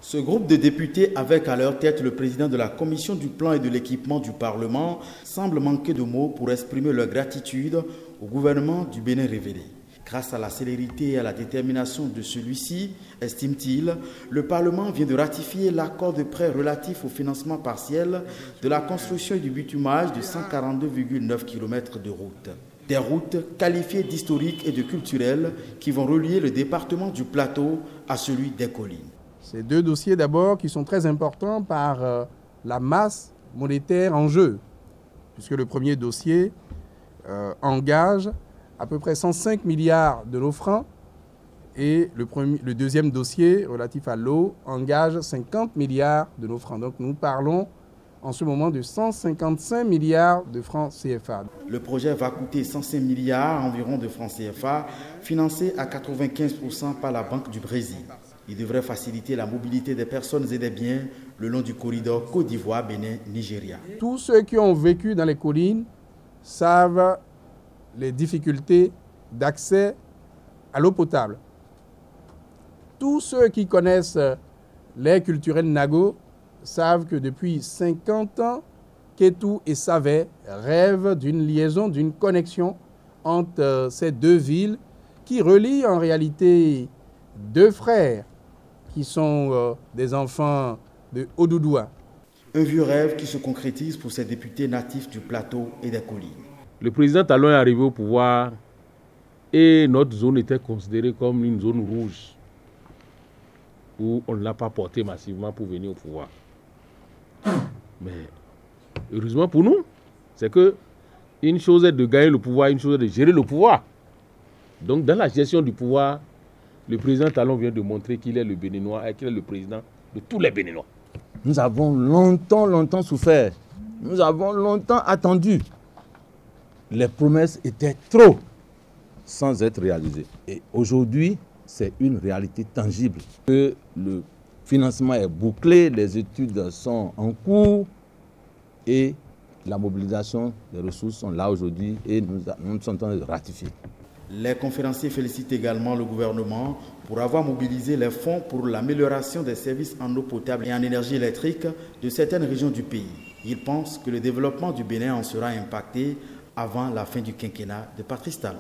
Ce groupe de députés, avec à leur tête le président de la Commission du plan et de l'équipement du Parlement, semble manquer de mots pour exprimer leur gratitude au gouvernement du Bénin révélé. Grâce à la célérité et à la détermination de celui-ci, estime-t-il, le Parlement vient de ratifier l'accord de prêt relatif au financement partiel de la construction et du bitumage de 142,9 km de routes. Des routes qualifiées d'historiques et de culturelles qui vont relier le département du Plateau à celui des collines. Ces deux dossiers d'abord qui sont très importants par la masse monétaire en jeu, puisque le premier dossier engage à peu près 105 milliards de nos francs et le deuxième dossier relatif à l'eau engage 50 milliards de nos francs. Donc nous parlons en ce moment de 155 milliards de francs CFA. Le projet va coûter 105 milliards environ de francs CFA, financé à 95% par la Banque du Brésil. Il devrait faciliter la mobilité des personnes et des biens le long du corridor Côte d'Ivoire-Bénin-Nigeria. Tous ceux qui ont vécu dans les collines savent les difficultés d'accès à l'eau potable. Tous ceux qui connaissent l'ère culturelle Nago savent que depuis 50 ans, Kétou et Savé rêvent d'une liaison, d'une connexion entre ces deux villes qui relient en réalité deux frères qui sont des enfants de Odoudoua. Un vieux rêve qui se concrétise pour ces députés natifs du plateau et des collines. Le président Talon est arrivé au pouvoir et notre zone était considérée comme une zone rouge où on ne l'a pas porté massivement pour venir au pouvoir. Mais heureusement pour nous, c'est que une chose est de gagner le pouvoir, une chose est de gérer le pouvoir. Donc dans la gestion du pouvoir, le président Talon vient de montrer qu'il est le Béninois et qu'il est le président de tous les Béninois. Nous avons longtemps souffert. Nous avons longtemps attendu. Les promesses étaient trop sans être réalisées. Et aujourd'hui, c'est une réalité tangible. Que le financement est bouclé, les études sont en cours et la mobilisation des ressources sont là aujourd'hui et nous sommes en train de ratifier. Les conférenciers félicitent également le gouvernement pour avoir mobilisé les fonds pour l'amélioration des services en eau potable et en énergie électrique de certaines régions du pays. Ils pensent que le développement du Bénin en sera impacté avant la fin du quinquennat de Patrice Talon.